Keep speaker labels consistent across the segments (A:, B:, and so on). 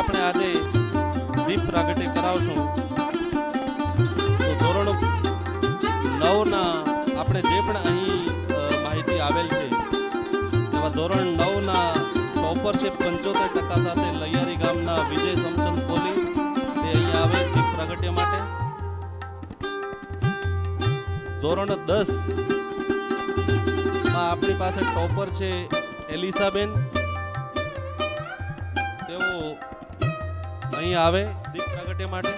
A: આપણે આજે દીપ પ્રાગટ્ય કરાવશું. તો ધોરણ 9 ના આપણે જે પણ અહીં માહિતી આવેલ છે એવા ધોરણ 9 ના ટોપર છે 75% સાથે લૈયારી ગામના વિજય સમચંદ કોલી તે અહીં આવે દીપ પ્રાગટ્ય માટે. ધોરણ 10 માં આપણી પાસે ટોપર છે એલિસાબેન, તેઓ અહીં આવે દીપ પ્રાગટ્ય માટે.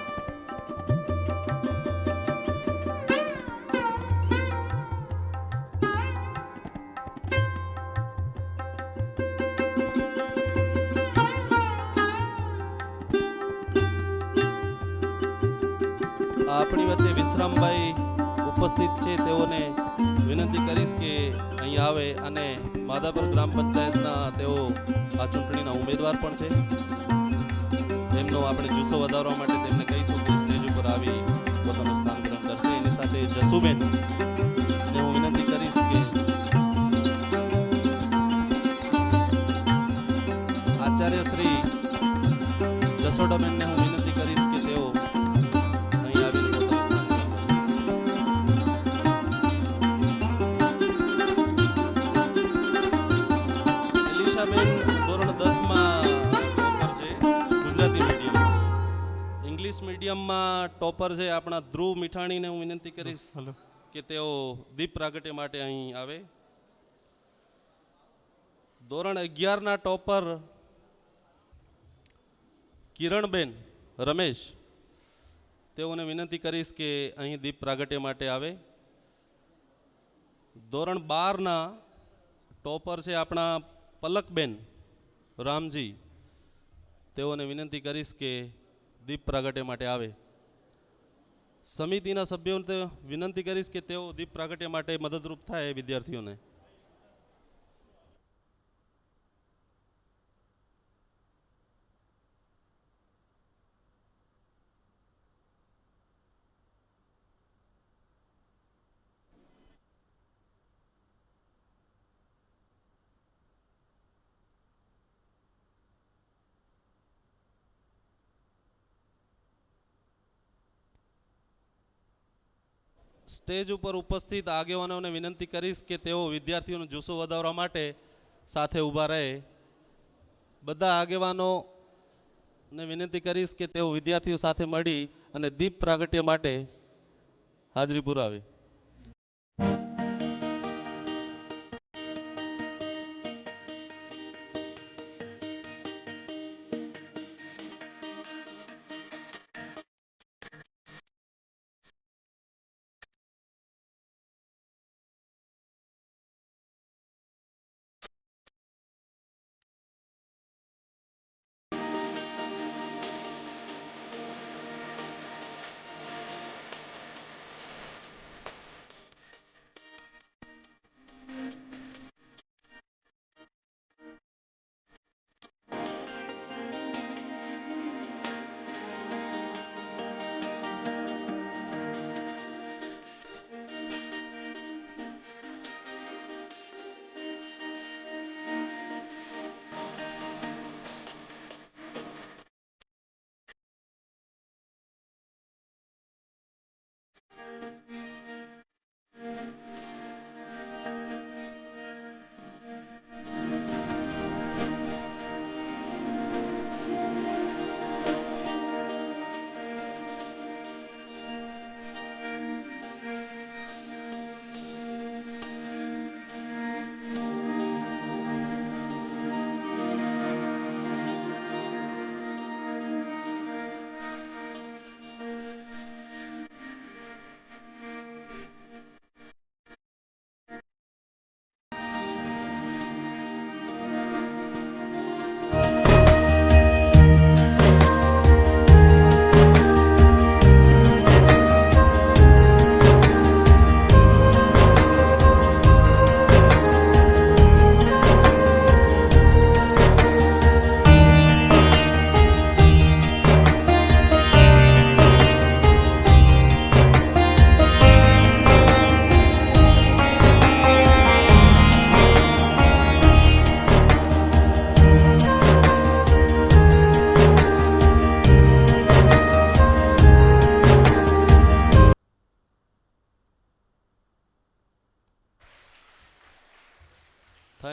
A: આપણી વચ્ચે વિશ્રામભાઈ ઉપસ્થિત છે, તેઓને વિનંતી કરીશ કે અહીં આવે અને માધાપર ગ્રામ પંચાયતના તેઓ આ ચૂંટણીના ઉમેદવાર પણ છે. એમનો આપણે જુસ્સો વધારવા માટે તેમને કહીશું કે સ્ટેજ ઉપર આવી પોતાનું સ્થાન ગ્રહણ કરશે. એની સાથે જસુબેન ને હું વિનંતી કરીશ કે આચાર્ય શ્રી જસોડાબેનને હું વિનંતી કરીશ કે તેઓ અહીં આવીને પોતાનું સ્થાન ગ્રહણ કરશે. એલિશાબેન ધોરણ 10 માં ટોપર છે ગુજરાતી મીડિયમ. ઇંગ્લિશ મીડિયમમાં ટોપર છે આપણા ધ્રુવ મીઠાણીને હું વિનંતી કરીશ કે તેઓ દીપ પ્રાગટ્ય માટે અહીં આવે. ધોરણ 11 ના ટોપર કિરણબેન રમેશ, તેઓને વિનંતી કરીશ કે અહીં દીપ પ્રાગટ્ય માટે આવે. ધોરણ 12 ના ટોપર છે આપણા પલકબેન રામજી, તેઓને વિનંતી કરીશ કે દીપ પ્રાગટ્ય માટે આવે. સમિતિના સભ્યોને વિનંતી કરીશ કે તેઓ દીપ પ્રાગટ્ય માટે મદદરૂપ થાય વિદ્યાર્થીઓને. સ્ટેજ ઉપર ઉપસ્થિત આગેવાનોને વિનંતી કરીશ કે તેઓ વિદ્યાર્થીઓનો જુસ્સો વધારવા માટે સાથે ઊભા રહે. બધા આગેવાનોને વિનંતી કરીશ કે તેઓ વિદ્યાર્થીઓ સાથે મળી અને દીપ પ્રાગટ્ય માટે હાજરી પુરાવે.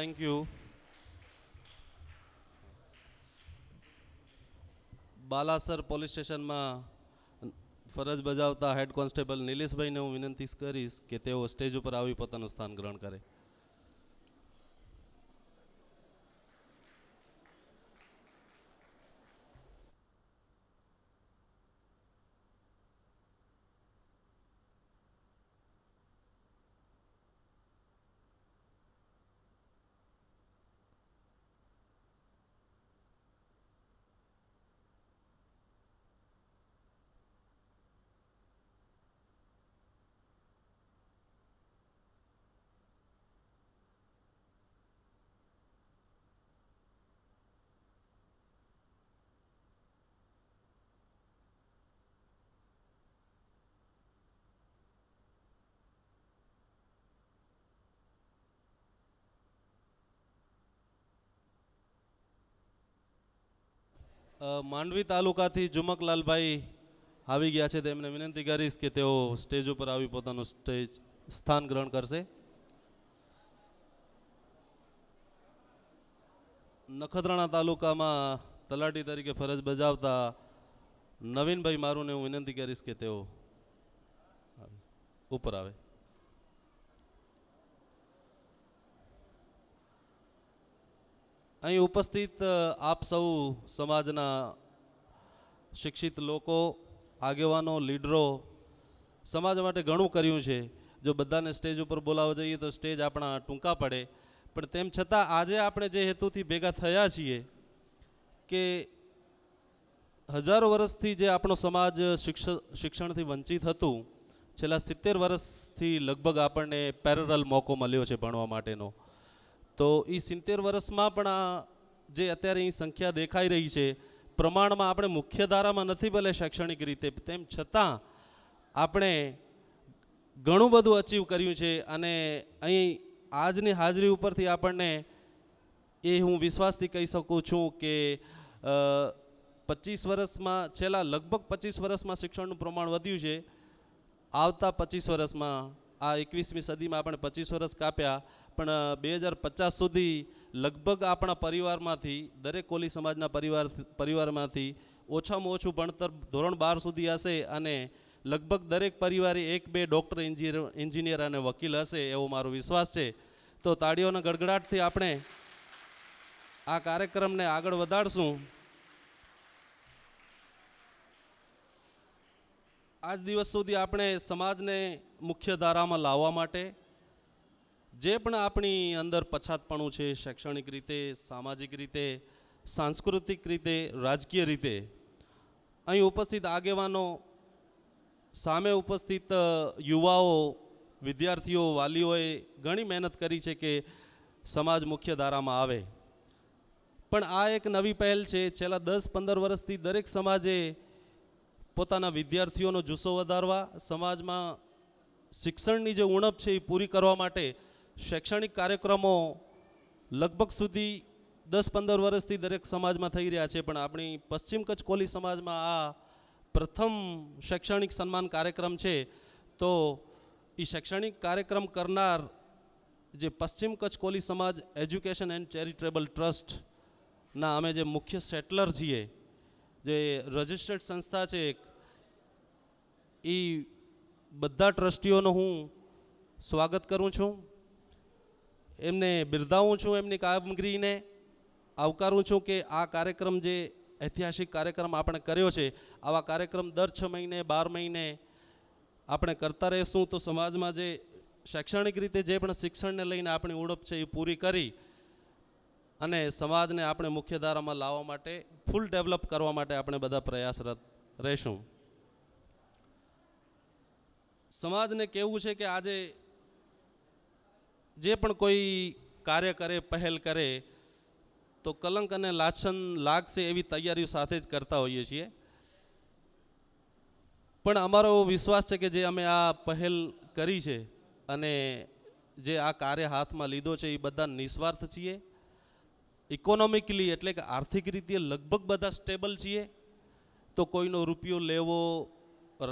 A: Thank you. બાલાસર પોલીસ સ્ટેશનમાં ફરજ બજાવતા હેડ કોન્સ્ટેબલ નિલેશભાઈને હું વિનંતી કરીશ કે તેઓ સ્ટેજ ઉપર આવી પોતાનું સ્થાન ગ્રહણ કરે. માંડવી તાલુકાથી જુમકલાલભાઈ આવી ગયા છે. તેમને વિનંતી કરીશ કે તેઓ સ્ટેજ ઉપર આવી પોતાનું સ્થાન ગ્રહણ કરશે. નખત્રાણા તાલુકામાં તલાટી તરીકે ફરજ બજાવતા નવીનભાઈ મારુને હું વિનંતી કરીશ કે તેઓ ઉપર આવે. અહીં ઉપસ્થિત આપ સૌ સમાજના શિક્ષિત લોકો, આગેવાનો, લીડરો સમાજ માટે ઘણું કર્યું છે. જો બધાને સ્ટેજ ઉપર બોલાવવા જઈએ તો સ્ટેજ આપણા ટૂંકા પડે, પણ તેમ છતાં આજે આપણે જે હેતુથી ભેગા થયા છીએ કે હજારો વર્ષથી જે આપણો સમાજ શિક્ષણથી વંચિત હતું, છેલ્લા 70 વર્ષથી લગભગ આપણને પેરેલલ મોકો મળ્યો છે ભણવા માટેનો. તો એ 70 વર્ષમાં પણ આ જે અત્યારે અહીં સંખ્યા દેખાઈ રહી છે પ્રમાણમાં આપણે મુખ્ય ધારામાં નથી ભલે શૈક્ષણિક રીતે, તેમ છતાં આપણે ઘણું બધું અચીવ કર્યું છે. અને અહીં આજની હાજરી ઉપરથી આપણને એ હું વિશ્વાસથી કહી શકું છું કે 25 વર્ષમાં, છેલ્લા લગભગ 25 વર્ષમાં શિક્ષણનું પ્રમાણ વધ્યું છે. આવતા 25 વર્ષમાં, આ 21મી સદીમાં આપણે 25 વર્ષ કાપ્યા, પણ 2050 સુધી લગભગ આપણા પરિવારમાંથી, દરેક કોલી સમાજના પરિવારમાંથી ઓછામાં ઓછું ભણતર ધોરણ 12 સુધી હશે અને લગભગ દરેક પરિવારે 1-2 ડૉક્ટર, એન્જિનિયર અને વકીલ હશે એવો મારો વિશ્વાસ છે. તો તાળીઓના ગડગડાટથી આપણે આ કાર્યક્રમને આગળ વધારશું. આજ દિવસ સુધી આપણે સમાજને મુખ્ય ધારામાં લાવવા માટે જે પણ આપણી અંદર પછાતપણું છે, શૈક્ષણિક રીતે, સામાજિક રીતે, સાંસ્કૃતિક રીતે, રાજકીય રીતે, અહીં ઉપસ્થિત આગેવાનો, સામે ઉપસ્થિત યુવાઓ, વિદ્યાર્થીઓ, વાલીઓએ ઘણી મહેનત કરી છે કે સમાજ મુખ્ય ધારામાં આવે. પણ આ એક નવી પહેલ છે. છેલ્લા 10-15 વર્ષથી દરેક સમાજે પોતાના વિદ્યાર્થીઓનો જુસ્સો વધારવા, સમાજમાં શિક્ષણની જે ઉણપ છે એ પૂરી કરવા માટે શૈક્ષણિક કાર્યક્રમો લગભગ સુધી 10-15 વર્ષથી દરેક સમાજમાં થઈ રહ્યા છે. પણ આપણી પશ્ચિમ કચ્છ કોલી સમાજમાં આ પ્રથમ શૈક્ષણિક સન્માન કાર્યક્રમ છે. તો એ શૈક્ષણિક કાર્યક્રમ કરનાર જે પશ્ચિમ કચ્છ કોલી સમાજ એજ્યુકેશન એન્ડ ચેરિટેબલ ટ્રસ્ટના અમે જે મુખ્ય સેટલર છીએ, જે રજિસ્ટર્ડ સંસ્થા છે, એ બધા ટ્રસ્ટીઓનો હું સ્વાગત કરું છું, એમને બિરદાવું છું, એમની કામગીરીને આવકારું છું કે આ કાર્યક્રમ, જે ઐતિહાસિક કાર્યક્રમ આપણે કર્યો છે, આવા કાર્યક્રમ દર 6 મહિને, 12 મહિને આપણે કરતા રહીશું. તો સમાજમાં જે શૈક્ષણિક રીતે જે પણ શિક્ષણને લઈને આપણી ઉણપ છે એ પૂરી કરી અને સમાજને આપણે મુખ્ય ધારામાં લાવવા માટે, ફૂલ ડેવલપ કરવા માટે આપણે બધા પ્રયાસરત રહીશું. સમાજને કહેવું છે કે આજે જે પણ કોઈ કાર્ય કરે, પહેલ કરે તો કલંક અને લાછન લાગશે એવી તૈયારીઓ સાથે જ કરતા હોઈએ છીએ. પણ અમારો વિશ્વાસ છે કે જે અમે આ પહેલ કરી છે અને જે આ કાર્ય હાથમાં લીધો છે એ બધા નિસ્વાર્થ છીએ. ઇકોનોમિકલી એટલે કે આર્થિક રીતે લગભગ બધા સ્ટેબલ છીએ. તો કોઈનો રૂપિયો લેવો,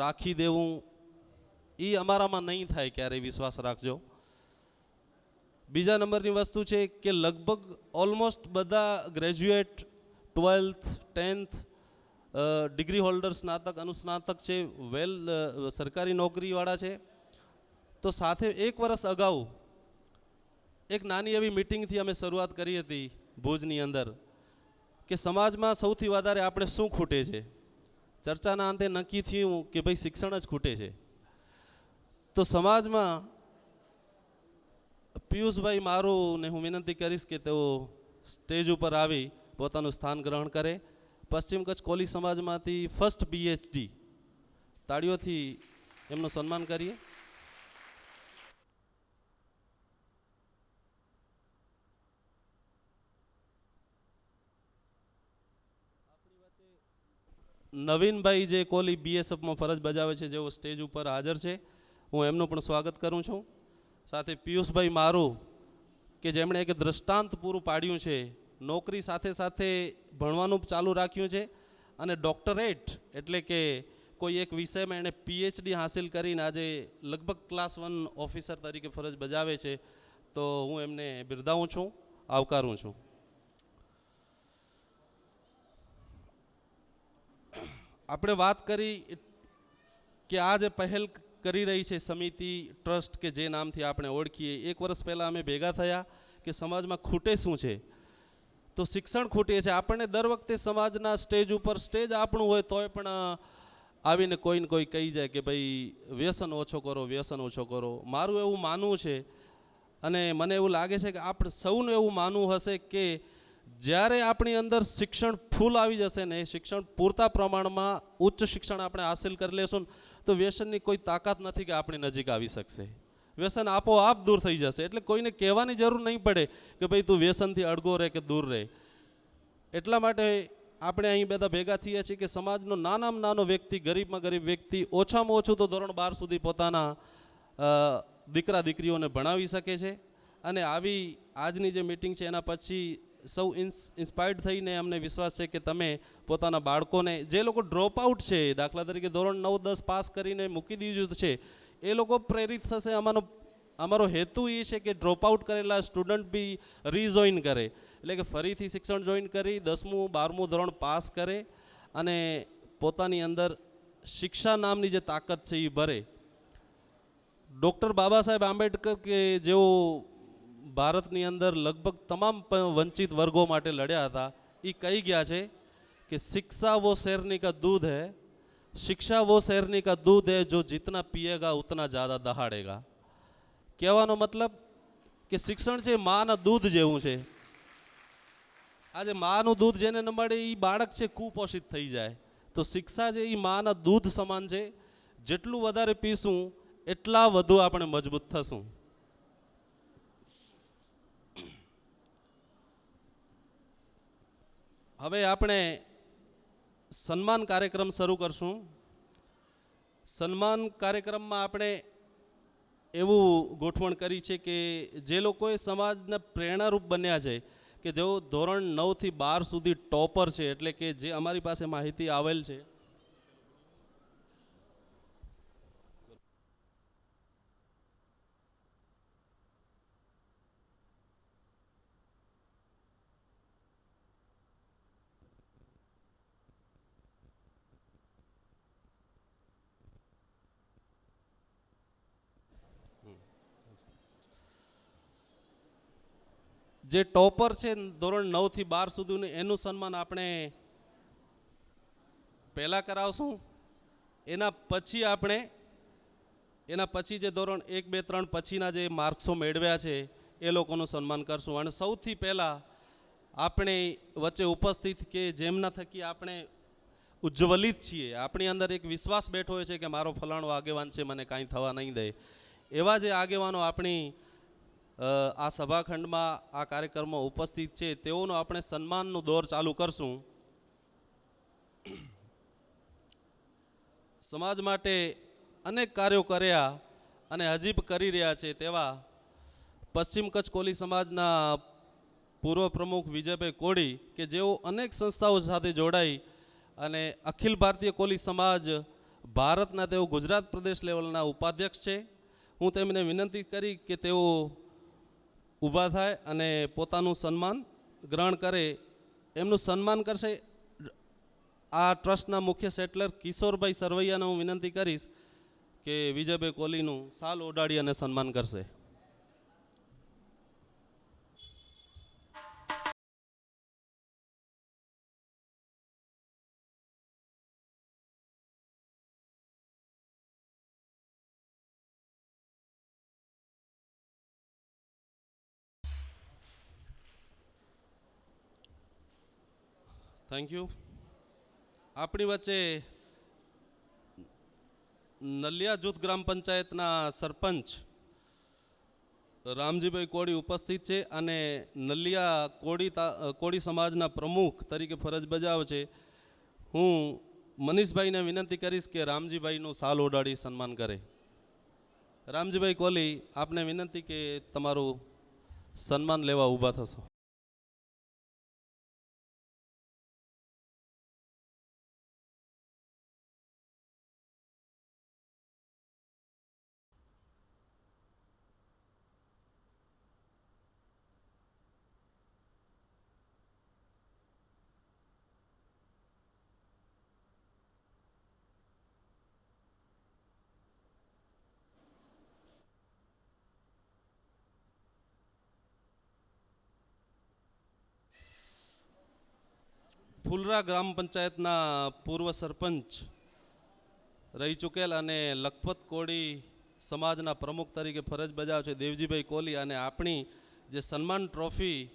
A: રાખી દેવું, એ અમારામાં નહીં થાય ક્યારેય, વિશ્વાસ રાખજો. બીજા નંબરની વસ્તુ છે કે લગભગ ઓલમોસ્ટ બધા graduate 12th 10th degree holder, સ્નાતક, અનુસ્નાતક છે, સરકારી નોકરીવાળા છે. તો સાથે એક વર્ષ અગાઉ એક નાની એવી મિટિંગથી અમે શરૂઆત કરી હતી ભુજની અંદર કે સમાજમાં સૌથી વધારે આપણે શું ખૂટે છે. ચર્ચાના અંતે નક્કી થયું કે ભાઈ શિક્ષણ જ ખૂટે છે. તો સમાજમાં પિયુષભાઈ મારું ને હું વિનંતી કરીશ કે તેઓ સ્ટેજ ઉપર આવી પોતાનું સ્થાન ગ્રહણ કરે. પશ્ચિમ કચ્છ કોલી સમાજમાંથી ફર્સ્ટ PhD, તાળીઓથી એમનું સન્માન કરીએ. નવીનભાઈ જે કોલી BSFમાં ફરજ બજાવે છે, જેઓ સ્ટેજ ઉપર હાજર છે, હું એમનું પણ સ્વાગત કરું છું. સાથે પિયુષભાઈ મારું કે જેમણે એક દ્રષ્ટાંત પૂરું પાડ્યું છે, નોકરી સાથે સાથે ભણવાનું ચાલુ રાખ્યું છે અને ડૉક્ટરેટ એટલે કે કોઈ એક વિષયમાં એણે PhD હાંસિલ કરીને આજે લગભગ ક્લાસ 1 ઓફિસર તરીકે ફરજ બજાવે છે. તો હું એમને બિરદાવું છું, આવકારું છું. આપણે વાત કરી કે આ જે પહેલ કરી રહી છે સમિતિ, ટ્રસ્ટ કે જે નામથી આપણે ઓળખીએ, એક વર્ષ પહેલાં અમે ભેગા થયા કે સમાજમાં ખૂટે શું છે. તો શિક્ષણ ખૂટે છે. આપણને દર વખતે સમાજના સ્ટેજ ઉપર, સ્ટેજ આપણું હોય તોય પણ આવીને કોઈને કોઈ કહી જાય કે ભાઈ વ્યસન ઓછો કરો, વ્યસન ઓછો કરો. મારું એવું માનવું છે અને મને એવું લાગે છે કે આપણે સૌનું એવું માનવું હશે કે જ્યારે આપણી અંદર શિક્ષણ ફૂલ આવી જશે ને, શિક્ષણ પૂરતા પ્રમાણમાં ઉચ્ચ શિક્ષણ આપણે હાંસિલ કરી લેશું તો વ્યસનની કોઈ તાકાત નથી કે આપણી નજીક આવી શકશે. વ્યસન આપોઆપ દૂર થઈ જશે. એટલે કોઈને કહેવાની જરૂર નહીં પડે કે ભાઈ તું વ્યસનથી અડગો રહે કે દૂર રહે. એટલા માટે આપણે અહીં બધા ભેગા થયા છીએ કે સમાજનો નાનામાં નાનો વ્યક્તિ, ગરીબમાં ગરીબ વ્યક્તિ ઓછામાં ઓછું તો ધોરણ 12 સુધી પોતાના દીકરા દીકરીઓને ભણાવી શકે છે. અને આવી આજની જે મિટિંગ છે એના પછી સૌ ઇન્સ્પાયર્ડ થઈને અમને વિશ્વાસ છે કે તમે પોતાના બાળકોને, જે લોકો ડ્રોપ આઉટ છે, દાખલા તરીકે ધોરણ 9, 10 પાસ કરીને મૂકી દીધું છે, એ લોકો પ્રેરિત થશે. અમારો હેતુ એ છે કે ડ્રોપ આઉટ કરેલા સ્ટુડન્ટ બી રીજોઈન કરે, એટલે કે ફરીથી શિક્ષણ જોઈન કરી 10મું 12મું ધોરણ પાસ કરે અને પોતાની અંદર શિક્ષા નામની જે તાકાત છે એ ભરે. ડૉક્ટર બાબા સાહેબ આંબેડકર કે જેઓ ભારતની અંદર લગભગ તમામ વંચિત વર્ગો માટે લડ્યા હતા, એ કહી ગયા છે કે શિક્ષા વો શેરની કા દૂધ હૈ, શિક્ષા વો શેરની કા દૂધ હૈ જો જીતના પિએગા ઉતના જ્યાદા દહાડેગા. કહેવાનો મતલબ કે શિક્ષણ છે માના દૂધ જેવું છે. આજે માનું દૂધ જેને ન મળે એ બાળક છે કુપોષિત થઈ જાય. તો શિક્ષા છે એ માના દૂધ સમાન છે. જેટલું વધારે પીશું એટલા વધુ આપણે મજબૂત થશું. હવે આપણે સન્માન કાર્યક્રમ શરૂ કરશું. સન્માન કાર્યક્રમમાં આપણે એવું ગોઠવણ કરી છે કે જે લોકોએ સમાજના પ્રેરણારૂપ બન્યા છે, કે જેઓ ધોરણ 9 થી 12 સુધી ટોપર છે, એટલે કે જે અમારી પાસે માહિતી આવેલ છે, જે ટોપર છે ધોરણ 9 થી 12 સુધીનું, એનું સન્માન આપણે પહેલાં કરાવશું. એના પછી જે ધોરણ 1, 2, 3 પછીના જે માર્ક્સો મેળવ્યા છે એ લોકોનું સન્માન કરશું. અને સૌથી પહેલાં આપણે વચ્ચે ઉપસ્થિત કે જેમના થકી આપણે ઉજ્જવલિત છીએ, આપણી અંદર એક વિશ્વાસ બેઠો હોય છે કે મારો ફલાણો આગેવાન છે, મને કાંઈ થવા નહીં દે, એવા જે આગેવાનો આપણી આ સભાખંડમાં આ કાર્યક્રમમાં ઉપસ્થિત છે, તેઓનો આપણે સન્માનનું દોર ચાલુ કરશું. સમાજ માટે અનેક કાર્યો કર્યા અને હજી કરી રહ્યા છે તેવા પશ્ચિમ કચ્છ કોલી સમાજના પૂર્વ પ્રમુખ વિજયભાઈ કોડી, કે જેઓ અનેક સંસ્થાઓ સાથે જોડાઈ અને અખિલ ભારતીય કોલી સમાજ ભારતના તેઓ ગુજરાત પ્રદેશ લેવલના ઉપાધ્યક્ષ છે. હું તેમને વિનંતી કરી કે તેઓ ઊભા થાય અને પોતાનું સન્માન ગ્રહણ કરે. એમનું સન્માન કરશે આ ટ્રસ્ટના મુખ્ય સેટલર કિશોરભાઈ સરવૈયાને હું વિનંતી કરીશ કે વિજયભાઈ કોહલીનું શાલ ઓઢાડી અને સન્માન કરશે. Thank you. આપણી વચ્ચે નલિયા જૂથ ગ્રામ પંચાયતના સરપંચ રામજીભાઈ કોળી ઉપસ્થિત છે અને નલિયા કોળી સમાજના પ્રમુખ તરીકે ફરજ બજાવે છે. હું મનીષભાઈને વિનંતી કરીશ કે રામજીભાઈનું શાલ ઓઢાડી સન્માન કરે. રામજીભાઈ કોલી, આપને વિનંતી કે તમારું સન્માન લેવા ઊભા થશો. ફુલરા ગ્રામ પંચાયતના પૂર્વ સરપંચ રહી ચૂકેલ અને લખપત કોળી સમાજના પ્રમુખ તરીકે ફરજ બજાવે છે દેવજીભાઈ કોલી, અને આપણી જે સન્માન ટ્રોફીના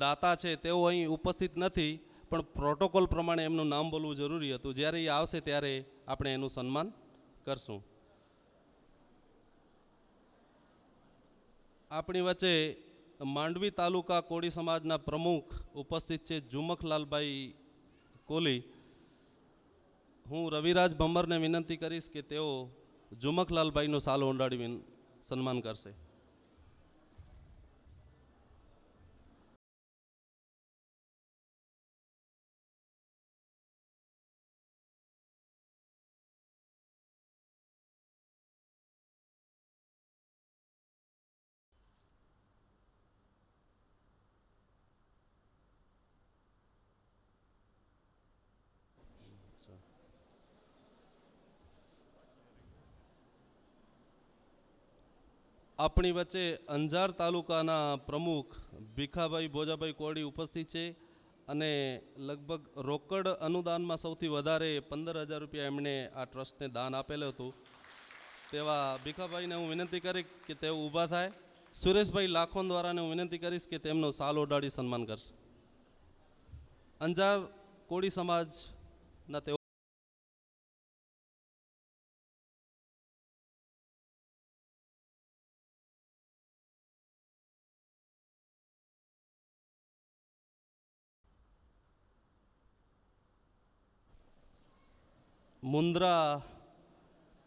A: દાતા છે તેઓ અહીં ઉપસ્થિત નથી, પણ પ્રોટોકોલ પ્રમાણે એમનું નામ બોલવું જરૂરી હતું. જ્યારે એ આવશે ત્યારે આપણે એનું સન્માન કરશું. આપણી વચ્ચે માંડવી તાલુકા કોળી સમાજના પ્રમુખ ઉપસ્થિત છે ઝુમખલાલભાઈ કોલી. હું રવિરાજ ભંબરને વિનંતી કરીશ કે તેઓ ઝુમખલાલભાઈનું શાલ ઓઢાડી સન્માન કરશે. આપણી વચ્ચે અંજાર તાલુકાના પ્રમુખ ભીખાભાઈ ભોજાભાઈ કોળી ઉપસ્થિત છે અને લગભગ રોકડ અનુદાનમાં સૌથી વધારે 15,000 રૂપિયા એમણે આ ટ્રસ્ટને દાન આપેલું હતું. તેવા ભીખાભાઈને હું વિનંતી કરીશ કે તેઓ ઊભા થાય. સુરેશભાઈ લાખોન દ્વારાને હું વિનંતી કરીશ કે તેમનો શાલ ઓઢાડી સન્માન કરશે. અંજાર કોળી સમાજના તેઓ મુન્દ્રા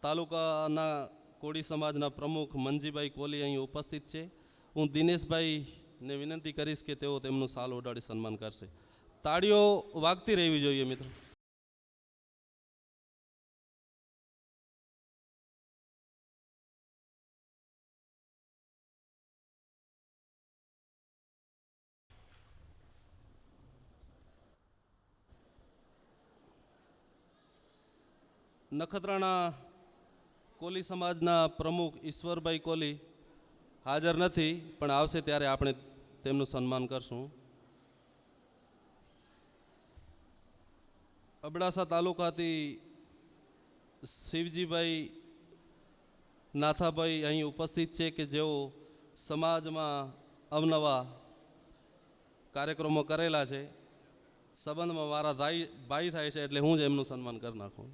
A: તાલુકાના કોળી સમાજના પ્રમુખ મંજીભાઈ કોલી અહીં ઉપસ્થિત છે. હું દિનેશભાઈને વિનંતી કરીશ કે તેઓ તેમનું શાલ ઓઢાડી સન્માન કરશે. તાળીઓ વાગતી રહેવી જોઈએ મિત્રો. નખત્રાણા કોલી સમાજના પ્રમુખ ઈશ્વરભાઈ કોલી હાજર નથી, પણ આવશે ત્યારે આપણે તેમનું સન્માન કરશું. અબડાસા તાલુકાથી શિવજીભાઈ નાથાભાઈ અહીં ઉપસ્થિત છે કે જેઓ સમાજમાં અવનવા કાર્યક્રમો કરેલા છે. સંબંધમાં મારા ભાઈ થાય છે એટલે હું જ એમનું સન્માન કરી નાખું.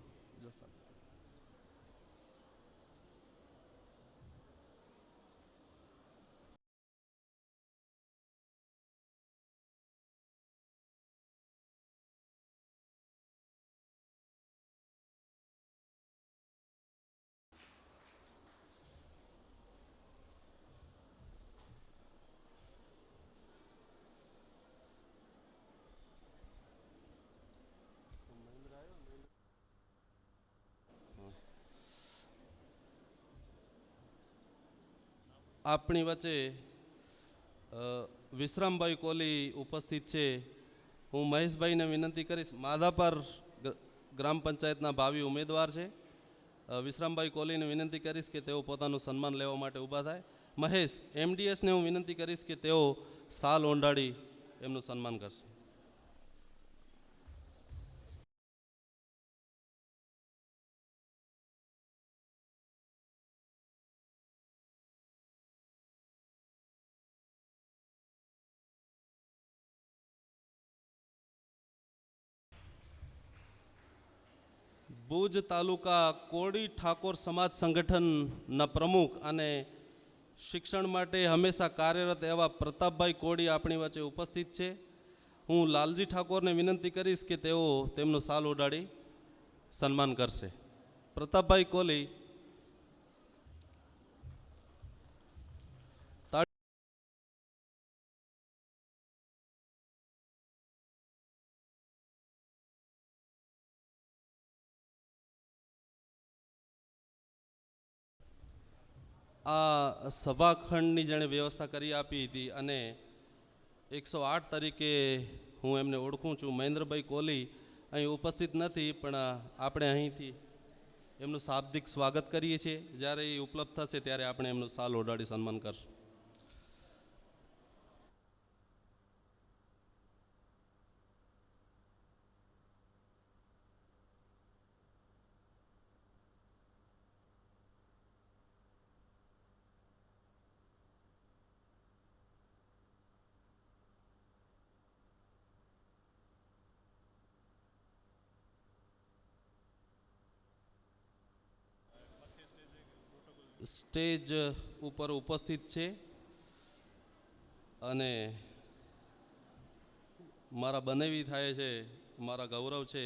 A: આપણી વચ્ચે વિશ્રામભાઈ કોહલી ઉપસ્થિત છે. હું મહેશભાઈને વિનંતી કરીશ. માધાપર ગ્રામ પંચાયતના ભાવિ ઉમેદવાર છે. વિશ્રામભાઈ કોહલીને વિનંતી કરીશ કે તેઓ પોતાનું સન્માન લેવા માટે ઊભા થાય. મહેશ એમડીએસને હું વિનંતી કરીશ કે તેઓ સાલ ઓંઢાડી એમનું સન્માન કરશે. ભુજ તાલુકા કોળી ઠાકોર સમાજ સંગઠનના પ્રમુખ અને શિક્ષણ માટે હંમેશા કાર્યરત એવા પ્રતાપભાઈ કોળી આપણી વચ્ચે ઉપસ્થિત છે. હું લાલજી ઠાકોરને વિનંતી કરીશ કે તેઓ તેમનું સાલ ઓઢાડી સન્માન કરશે. પ્રતાપભાઈ કોહલી આ સભાખંડની જેણે વ્યવસ્થા કરી આપી હતી અને 108 તરીકે હું એમને ઓળખું છું. મહેન્દ્રભાઈ કોહલી અહીં ઉપસ્થિત નથી, પણ આપણે અહીંથી એમનું શાબ્દિક સ્વાગત કરીએ છીએ. જ્યારે એ ઉપલબ્ધ થશે ત્યારે આપણે એમનું સાલ ઓઢાડી સન્માન કરશું. સ્ટેજ ઉપર ઉપસ્થિત છે અને મારા બનેવી થાય છે, મારા ગૌરવ છે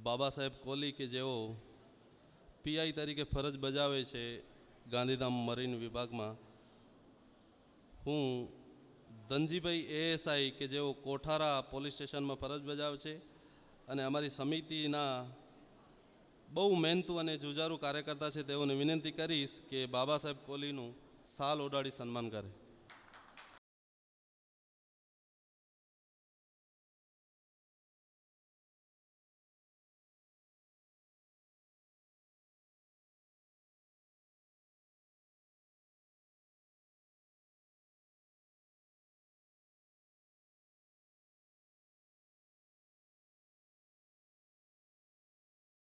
A: બાબા સાહેબ કોહલી કે જેઓ પીઆઈ તરીકે ફરજ બજાવે છે ગાંધીધામ મરીન વિભાગમાં. હું ધનજીભાઈ એએસઆઈ કે જેઓ કોઠારા પોલીસ સ્ટેશનમાં ફરજ બજાવે છે અને અમારી સમિતિના બહુ મહેનતુ અને જુજારુ કાર્યકર્તા છે, તેઓને વિનંતી કરીશ કે બાબા સાહેબ કોહલીનું સાલ ઓઢાડી સન્માન કરે.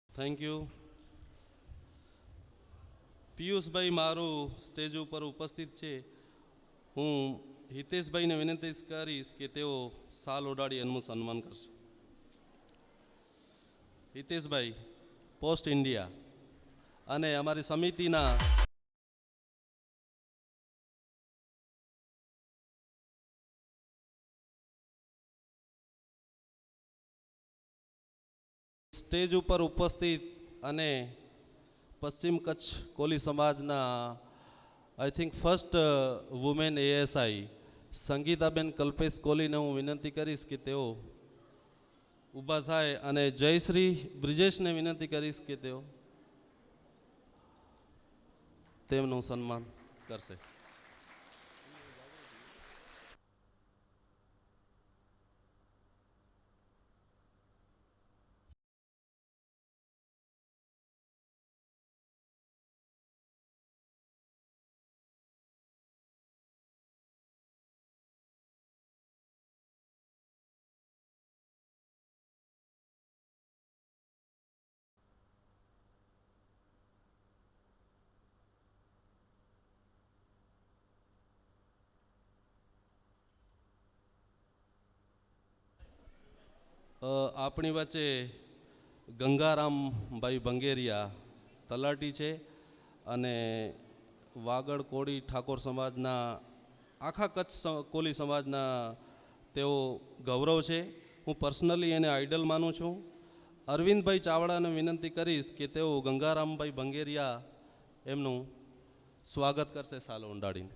A: Thank you. પિયુષભાઈ મારું સ્ટેજ ઉપર ઉપસ્થિત છે. હું હિતેશભાઈને વિનંતી કરીશ કે તેઓ સાલ ઓઢાડી એમનું સન્માન કરશે. હિતેશભાઈ પોસ્ટ ઇન્ડિયા અને અમારી સમિતિના સ્ટેજ ઉપર ઉપસ્થિત અને પશ્ચિમ કચ્છ કોલી સમાજના I think first women ASI Sangitaben Kalpesh કોહલીને હું વિનંતી કરીશ કે તેઓ ઊભા થાય અને જયશ્રી બ્રિજેશને વિનંતી કરીશ કે તેઓ તેમનું સન્માન કરશે. આપણી વચ્ચે ગંગારામભાઈ ભંગેરિયા તલાટી છે અને વાગડ કોળી ઠાકોર સમાજના આખા કચ્છ કોલી સમાજના તેઓ ગૌરવ છે. હું પર્સનલી એને આઈડલ માનું છું. અરવિંદભાઈ ચાવડાને વિનંતી કરીશ કે તેઓ ગંગારામભાઈ ભંગેરિયા એમનું સ્વાગત કરશે સાલ ઓંડાડીને.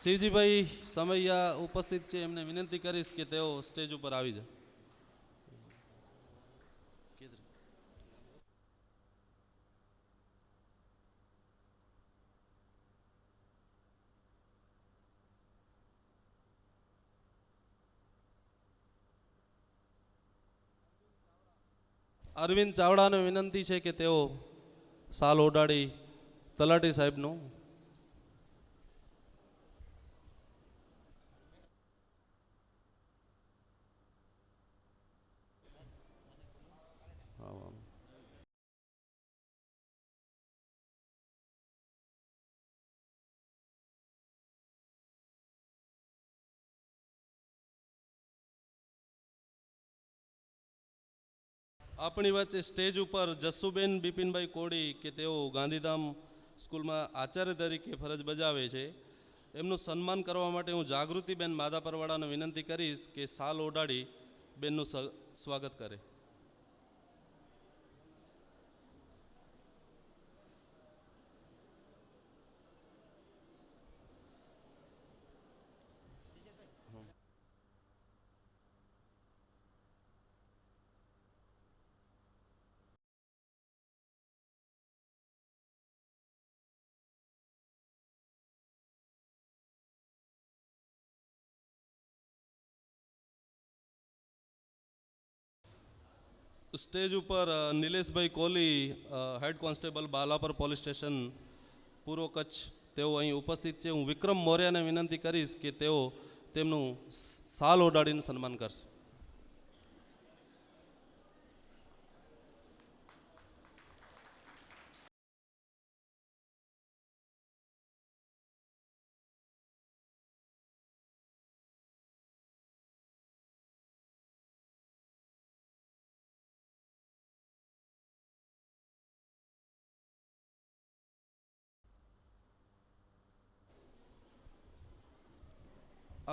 A: શિવજીભાઈ સમૈયા ઉપસ્થિત છે, એમને વિનંતી કરીશ કે તેઓ સ્ટેજ ઉપર આવી જાય. અરવિંદ ચાવડાને વિનંતી છે કે તેઓ સાલ ઓડાડી તલાટી સાહેબનું. આપણી વચ્ચે સ્ટેજ ઉપર જસ્સુબેન બિપિનભાઈ કોડી કે તેઓ ગાંધીધામ સ્કૂલમાં આચાર્ય તરીકે ફરજ બજાવે છે. એમનું સન્માન કરવા માટે હું જાગૃતિબેન માધાપરવાળાને વિનંતી કરીશ કે સાલ ઓઢાડી બેનનું સ્વાગત કરે. સ્ટેજ ઉપર Nileshbhai Kohli, head constable Balapar police station પૂર્વ કચ્છ, તેઓ અહીં ઉપસ્થિત છે. હું વિક્રમ મૌર્યને વિનંતી કરીશ કે તેઓ તેમનું સાલ ઓઢાડીને સન્માન કરશે.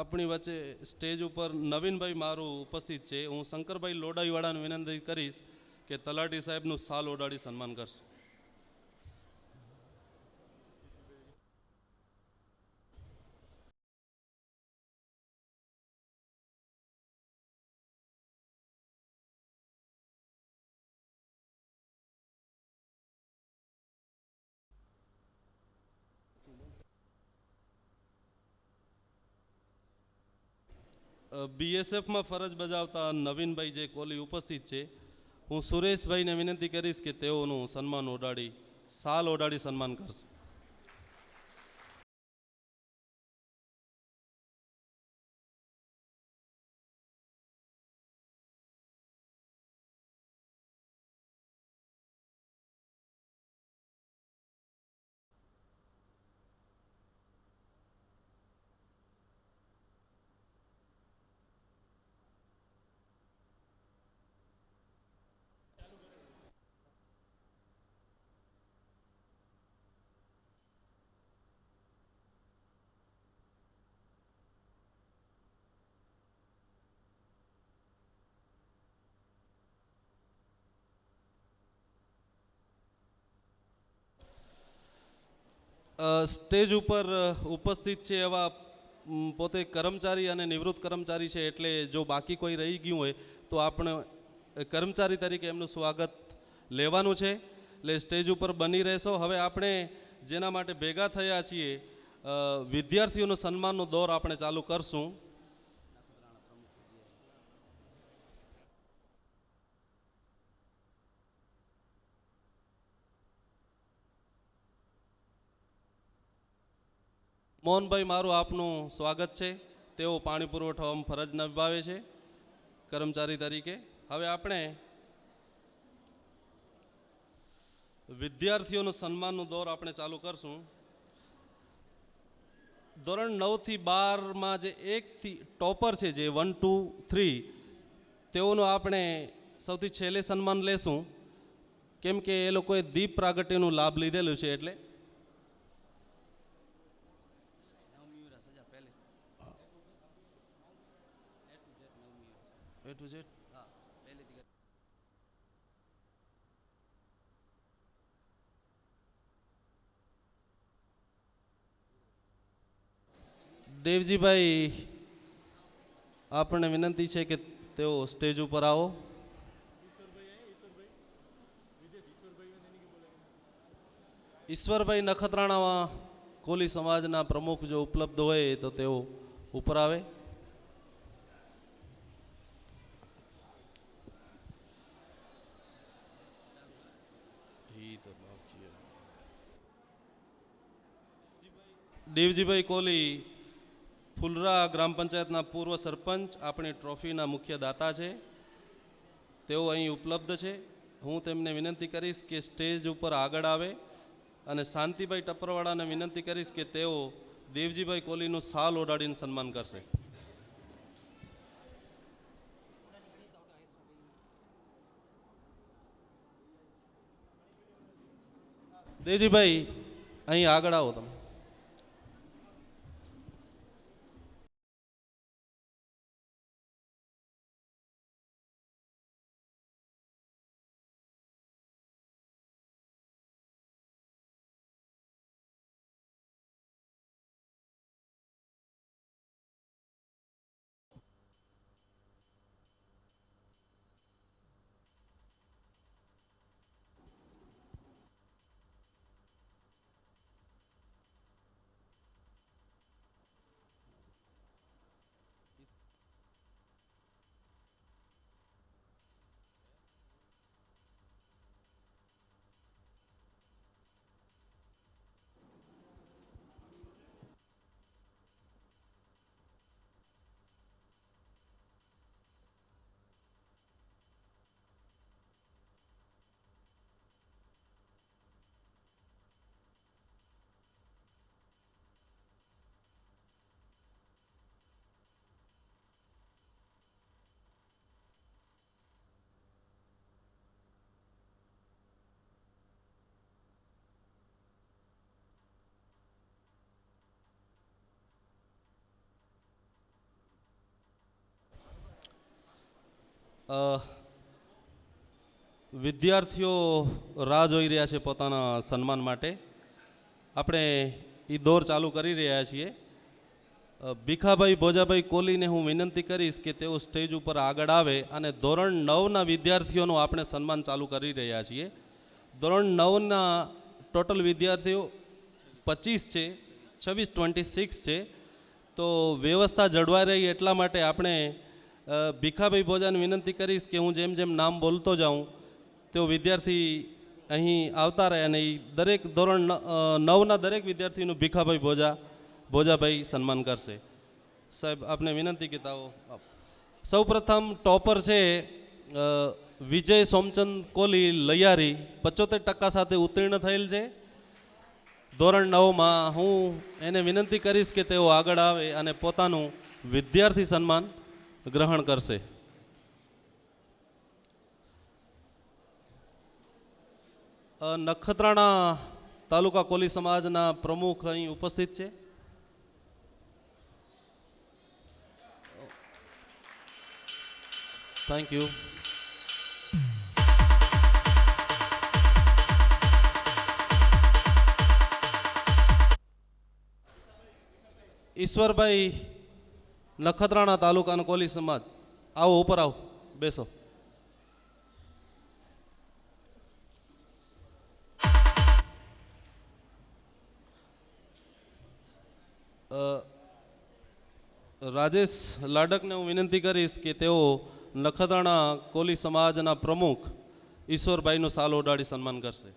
A: આપણી વચ્ચે સ્ટેજ ઉપર નવીનભાઈ મારું ઉપસ્થિત છે. હું શંકરભાઈ લોડાઈવાળાને વિનંતી કરીશ કે તલાટી સાહેબનું સાલ ઓઢાડી સન્માન કરશે. બીએસએફમાં ફરજ બજાવતા નવીનભાઈ જે કોહલી ઉપસ્થિત છે, હું સુરેશભાઈને વિનંતી કરીશ કે તેઓનું સન્માન ઓઢાડી સાલ ઓઢાડી સન્માન કરશે. સ્ટેજ ઉપર ઉપસ્થિત છે એવા પોતે કર્મચારી અને નિવૃત્ત કર્મચારી છે, એટલે જો બાકી કોઈ રહી ગયું હોય તો આપણે કર્મચારી તરીકે એમનું સ્વાગત લેવાનું છે. એટલે સ્ટેજ ઉપર બની રહેશો. હવે આપણે જેના માટે ભેગા થયા છીએ, વિદ્યાર્થીઓનો સન્માનનો દોર આપણે ચાલુ કરશું. મોહનભાઈ મારું આપનું સ્વાગત છે. તેઓ પાણી પુરવઠામાં ફરજ નિભાવે છે કર્મચારી તરીકે. હવે આપણે વિદ્યાર્થીઓનું સન્માનનો દોર આપણે ચાલુ કરશું. ધોરણ 9 થી 12માં જે 1 થી ટોપર છે, જે 1, 2, 3, તેઓનું આપણે સૌથી છેલ્લે સન્માન લેશું, કેમ કે એ લોકોએ દીપ પ્રાગટ્યનું લાભ લીધેલું છે. એટલે દેવજીભાઈ, આપણને વિનંતી છે કે તેઓ સ્ટેજ ઉપર આવો. ઈશ્વરભાઈ નખત્રાણામાં કોલી સમાજના પ્રમુખ જો ઉપલબ્ધ હોય તો તેઓ ઉપર આવે. દેવજીભાઈ કોલી ફુલરા ગ્રામ પંચાયતના પૂર્વ સરપંચ આપણી ટ્રોફીના મુખ્ય દાતા છે. તેઓ અહીં ઉપલબ્ધ છે. હું તેમને વિનંતી કરીશ કે સ્ટેજ ઉપર આગળ આવે અને શાંતિભાઈ ટપરવાળાને વિનંતી કરીશ કે તેઓ દેવજીભાઈ કોલીનું શાલ ઓઢાડીને સન્માન કરશે. દેવજીભાઈ અહીં આગળ આવો તમે. વિદ્યાર્થીઓ રાહ જોઈ રહ્યા છે પોતાના સન્માન માટે. આપણે એ દોર ચાલુ કરી રહ્યા છીએ. ભીખાભાઈ ભોજાભાઈ કોલીને હું વિનંતી કરીશ કે તેઓ સ્ટેજ ઉપર આગળ આવે અને ધોરણ 9ના વિદ્યાર્થીઓનું આપણે સન્માન ચાલુ કરી રહ્યા છીએ. ધોરણ 9ના ટોટલ વિદ્યાર્થીઓ 25 છે, 26 છે. તો વ્યવસ્થા જળવાઈ રહી એટલા માટે આપણે ભીખાભાઈ ભોજાને વિનંતી કરીશ કે હું જેમ જેમ નામ બોલતો જાઉં તેઓ વિદ્યાર્થી અહીં આવતા રહે અને એ દરેક ધોરણ 9ના દરેક વિદ્યાર્થીનું ભીખાભાઈ ભોજાભાઈ સન્માન કરશે. સાહેબ આપને વિનંતી કહેતા હો. સૌપ્રથમ ટોપર છે વિજય સોમચંદ કોલી લૈયારી, 75% સાથે ઉત્તીર્ણ થયેલ છે ધોરણ 9માં. હું એને વિનંતી કરીશ કે તેઓ આગળ આવે અને પોતાનું વિદ્યાર્થી સન્માન ગ્રહણ કરશે. નખત્રાણા તાલુકા કોલી સમાજના પ્રમુખ અહીં ઉપસ્થિત છે. Thank you. ઈશ્વરભાઈ નખત્રાણા તાલુકાનો કોલી સમાજ, આવો ઉપર આવો, બેસો. રાજેશ લાડકને હું વિનંતી કરીશ કે તેઓ નખત્રાણા કોલી સમાજના પ્રમુખ ઈશ્વરભાઈનું શાલ ઓઢાડી સન્માન કરશે.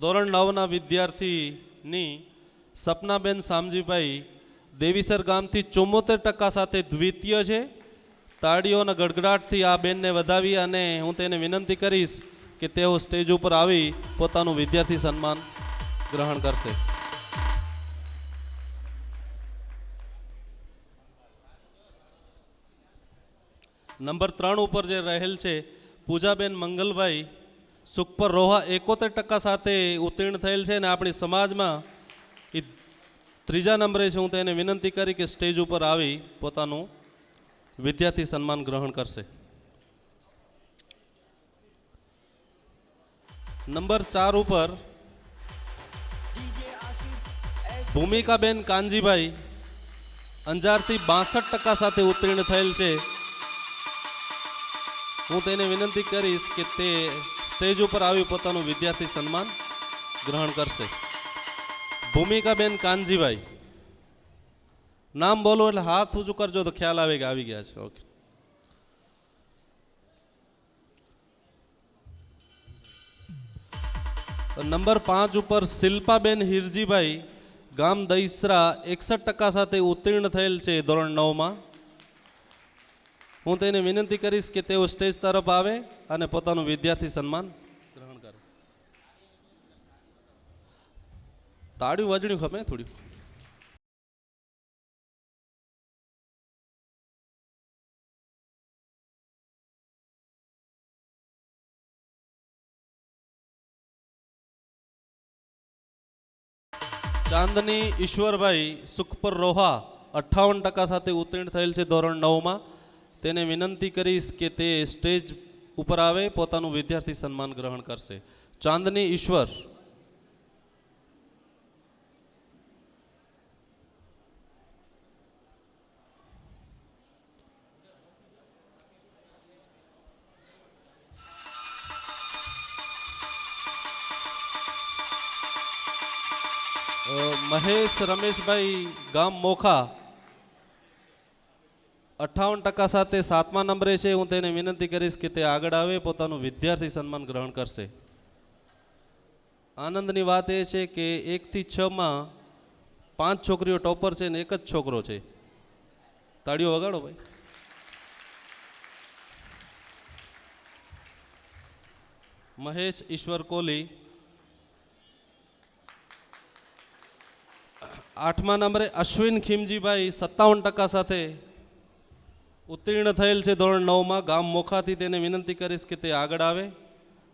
A: ધોરણ 9ના વિદ્યાર્થીની સપનાબેન શામજીભાઈ દેવીસર ગામથી 74% સાથે દ્વિતીય છે. તાળીઓના ગડગડાટથી આ બેનને વધાવી અને હું તેને વિનંતી કરીશ કે તેઓ સ્ટેજ ઉપર આવી પોતાનું વિદ્યાર્થી સન્માન ગ્રહણ કરશે. નંબર 3 ઉપર જે રહેલ છે પૂજાબેન મંગલભાઈ સુખપર રોહા, 71% સાથે ઉત્તીર્ણ થયેલ છે અને આપણી સમાજમાં એ 3જા નંબરે છે. હું તેને વિનંતી કરી કે સ્ટેજ ઉપર આવી પોતાનું વિદ્યાર્થી સન્માન ગ્રહણ કરશે. નંબર 4 ઉપર ભૂમિકાબેન કાનજીભાઈ અંજારથી 62% સાથે ઉત્તીર્ણ થયેલ છે. હું તેને વિનંતી કરીશ કે તે સ્ટેજ ઉપર આવી પોતાનું વિદ્યાર્થી સન્માન ગ્રહણ કરશે. ભૂમિકાબેન કાનજીભાઈ, નામ બોલો એટલે હાથ ઊંચું કરજો તો ખ્યાલ આવે કે આવી ગયા છે. ઓકે. નંબર 5 ઉપર શિલ્પાબેન હિરજીભાઈ ગામ દહીસરા 61% સાથે ઉત્તીર્ણ થયેલ છે ધોરણ 9માં. હું તેને વિનંતી કરીશ કે તેઓ સ્ટેજ તરફ આવે અને પોતાનું વિદ્યાર્થી સન્માન ગ્રહણ કરે. તાળીઓ વાજણી ખમે થોડી. ચાંદની ઈશ્વરભાઈ સુખપર રોહા 58% સાથે ઉત્તીર્ણ થયેલ છે ધોરણ 9માં. તેને વિનંતી કરીશ કે તે સ્ટેજ ઉપર આવે પોતાનું વિદ્યાર્થી સન્માન ગ્રહણ કરશે. ચાંદની ઈશ્વર. મહેશ રમેશભાઈ ગામ મોખા 58% સાથે 7મા નંબરે છે. હું તેને વિનંતી કરીશ કે તે આગળ આવે પોતાનું વિદ્યાર્થી સન્માન ગ્રહણ કરશે. આનંદની વાત એ છે કે 1 થી 6માં 5 છોકરીઓ ટોપર છે ને એક જ છોકરો છે. તાળીઓ વગાડો ભાઈ. મહેશ ઈશ્વર કોહલી 8મા નંબરે અશ્વિન ખીમજીભાઈ 57% સાથે ઉત્તીર્ણ થયેલ છે ધોરણ 9માં ગામ મોખાથી. તેને વિનંતી કરીશ કે તે આગળ આવે.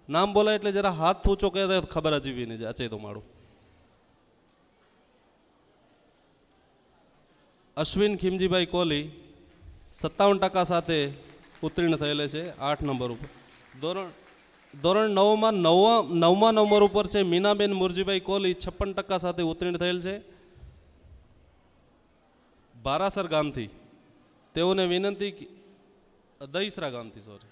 A: નામ બોલાય એટલે જરા હાથ ઊંચો કરે ખબર અજીવી નહીં અચે તો મારું. અશ્વિન ખીમજીભાઈ કોહલી 57% સાથે ઉત્તીર્ણ થયેલા છે 8 નંબર ઉપર. ધોરણ 9માં 9મા નંબર ઉપર છે મીનાબેન મુરજીભાઈ કોહલી 56% સાથે ઉત્તીર્ણ થયેલ છે બારાસર ગામથી. તેઓને વિનંતી દહીસરા ગામથી સોરી.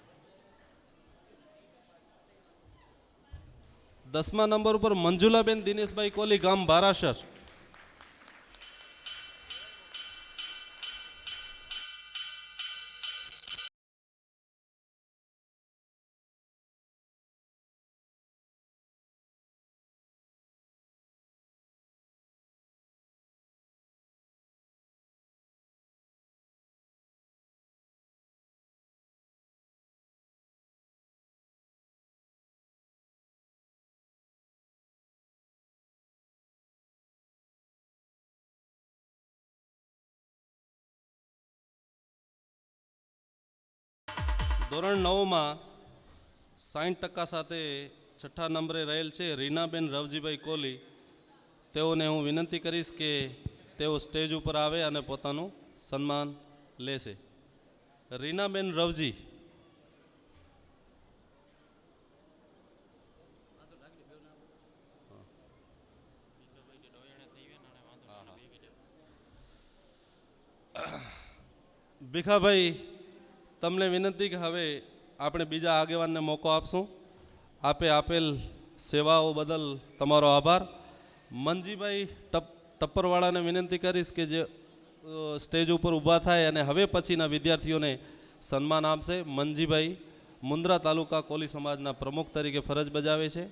A: 10મા નંબર ઉપર મંજુલાબેન દિનેશભાઈ કોહલી ગામ બારાસર. ધોરણ 9માં 60% સાથે 6ઠા નંબરે રહેલ છે રીનાબેન રવજીભાઈ કોહલી. તેઓને હું વિનંતી કરીશ કે તેઓ સ્ટેજ ઉપર આવે અને પોતાનું સન્માન લેશે. રીનાબેન રવજી. ભીખાભાઈ, તમને વિનંતી કે હવે આપણે બીજા આગેવાનને મોકો આપશું. આપે આપેલ સેવાઓ બદલ તમારો આભાર. મનજીભાઈ ટપ્પરવાળાને વિનંતી કરીશ કે જે સ્ટેજ ઉપર ઊભા થાય અને હવે પછીના વિદ્યાર્થીઓને સન્માન આપશે. મનજીભાઈ મુન્દ્રા તાલુકા કોલી સમાજના પ્રમુખ તરીકે ફરજ બજાવે છે.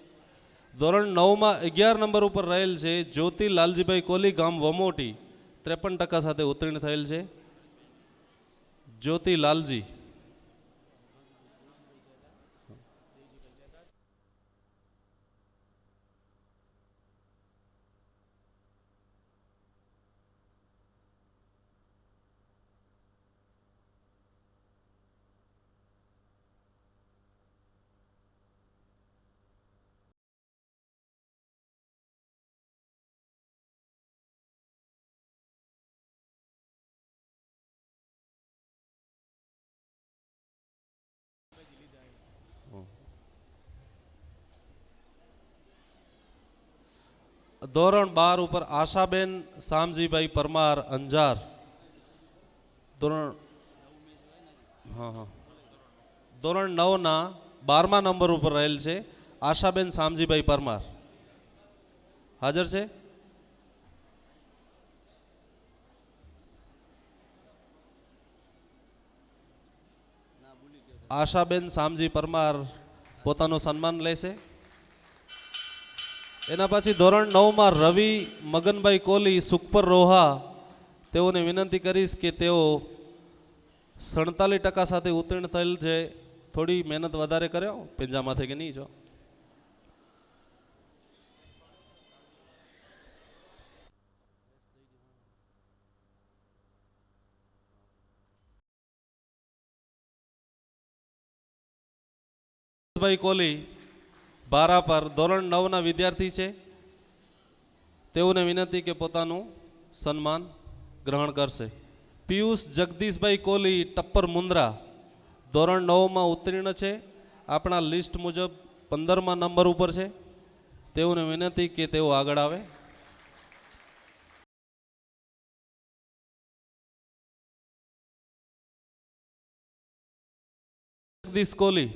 A: ધોરણ 9માં 11 નંબર ઉપર રહેલ છે જ્યોતિ લાલજીભાઈ કોહલી ગામ વમોટી 53% સાથે ઉત્તીર્ણ થયેલ છે. જ્યોતિ લાલજી. ધોરણ 12 ઉપર આશાબેન શામજીભાઈ પરમાર અંજાર. ધોરણ ધોરણ 9ના 12મા નંબર ઉપર રહેલ છે આશાબેન શામજીભાઈ પરમાર. હાજર છે? આશાબેન શામજી પરમાર પોતાનું સન્માન લેશે. એના પછી ધોરણ 9માં રવિ મગનભાઈ કોલી સુખપર રોહા, તેઓને વિનંતી કરીશ કે તેઓ 47% સાથે ઉત્તીર્ણ થયેલ છે. થોડી મહેનત વધારે કર્યો પેંજામાંથી કે નહીં છો? ભાઈ કોલી બારા પર ધોરણ 9ના વિદ્યાર્થી છે. તેઓને વિનંતી કે પોતાનું સન્માન ગ્રહણ કરશે. પિયુષ જગદીશભાઈ કોલી ટપ્પર મુંદ્રા ધોરણ 9માં ઉત્તીર્ણ છે. આપણા લિસ્ટ મુજબ 15મા નંબર ઉપર છે. તેઓને વિનંતી કે તેઓ આગળ આવે. જગદીશ કોલી,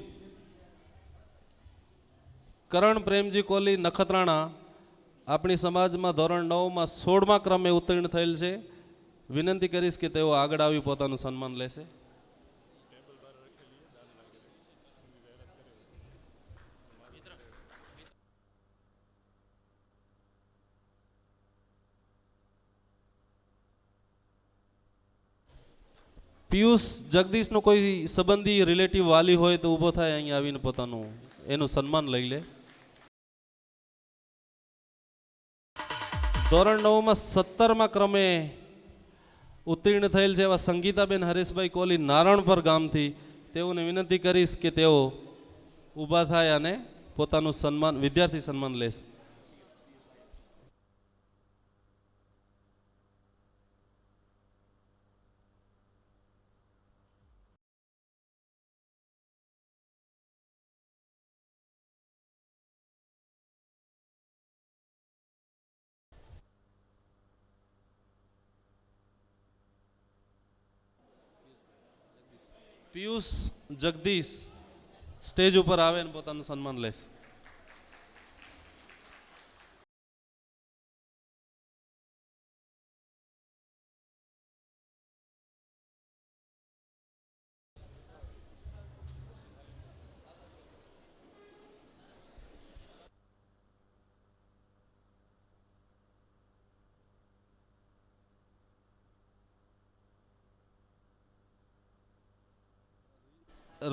A: કરણ પ્રેમજી કોલી નખત્રાણા આપણી સમાજમાં ધોરણ 9માં 16મા ક્રમે ઉત્તીર્ણ થયેલ છે. વિનંતી કરીશ કે તેઓ આગળ આવી પોતાનું સન્માન લેશે. પિયુષ જગદીશનો કોઈ સંબંધી રિલેટિવ વાલી હોય તો ઊભો થાય, અહીંયા આવીને પોતાનું એનું સન્માન લઈ લે. ધોરણ 9માં 17મા ક્રમે ઉત્તીર્ણ થયેલ છે એવા સંગીતાબેન હરેશભાઈ કોલી નારણપર ગામથી, તેઓને વિનંતી કરીશ કે તેઓ ઊભા થાય અને પોતાનું સન્માન વિદ્યાર્થી સન્માન લેશે. પિયુષ જગદીશ સ્ટેજ ઉપર આવે અને પોતાનું સન્માન લેશે.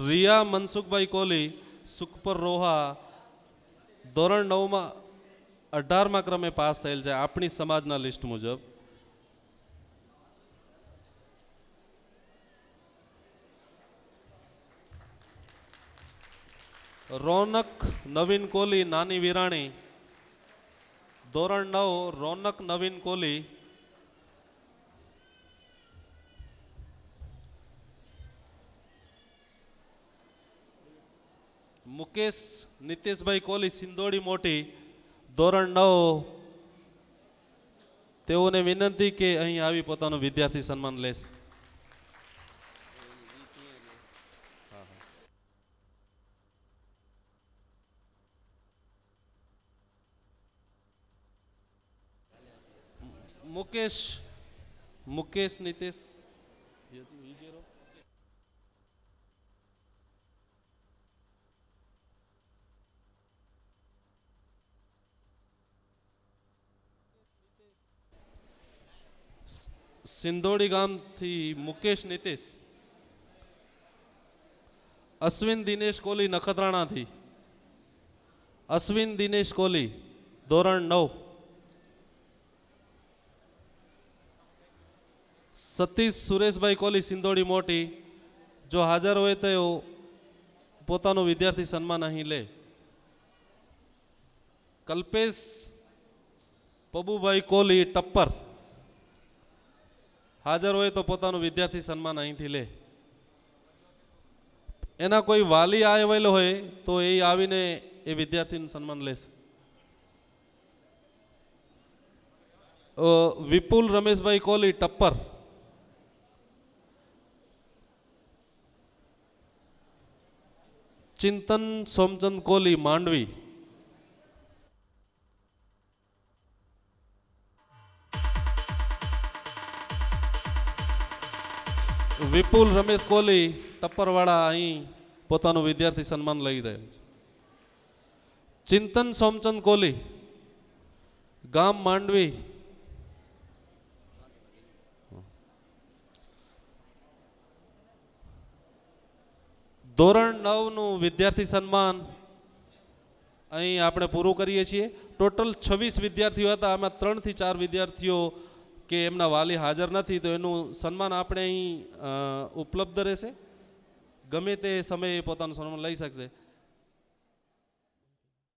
A: રિયા મનસુખભાઈ કોલી સુખપર રોહા ધોરણ 9માં 18મા ક્રમે પાસ થયેલ છે આપણી સમાજના લિસ્ટ મુજબ. રોનક નવીન કોલી નાની વિરાણી ધોરણ 9 રોનક નવીન કોલી. મુકેશ નીતેશભાઈ કોલી સિંદોડી મોટી ધોરણ 9, તેઓને વિનંતી કે અહીં આવી પોતાનું વિદ્યાર્થી સન્માન લેશે. મુકેશ નીતેશ સિંદોડી ગામથી મુકેશ નીતેશ. અશ્વિન દિનેશ કોલી નખત્રાણાથી અશ્વિન દિનેશ કોલી ધોરણ 9. સતીશ સુરેશભાઈ કોલી સિંદોડી મોટી, જો હાજર હોય તો પોતાનું વિદ્યાર્થી સન્માન અહીં લે. કલ્પેશ પબુભાઈ કોલી ટપ્પર, હાજર હોય તો પોતાનું વિદ્યાર્થી સન્માન અહીંથી લે. એના કોઈ વાલી આવેલો હોય તો એ આવીને એ વિદ્યાર્થીનું સન્માન લેશે. વિપુલ રમેશભાઈ કોહલી ટપ્પર. ચિંતન સોમચંદ કોહલી માંડવી. વિપુલ રમેશ કોહલી ટપ્પરવાળા અહીં પોતાનું વિદ્યાર્થી સન્માન લઈ રહેલ છે. ચિંતન સોમચંદ કોહલી ગામ માંડવી. ધોરણ 9નું વિદ્યાર્થી સન્માન અહીં આપણે પૂરું કરીએ છીએ. ટોટલ 26 વિદ્યાર્થીઓ હતા. આમાં 3 થી 4 વિદ્યાર્થીઓ કે એમના વાલી હાજર નથી, તો એનું સન્માન આપણે અહીં ઉપલબ્ધ રહેશે. ગમે તે સમયે પોતાનું સન્માન લઈ શકશે.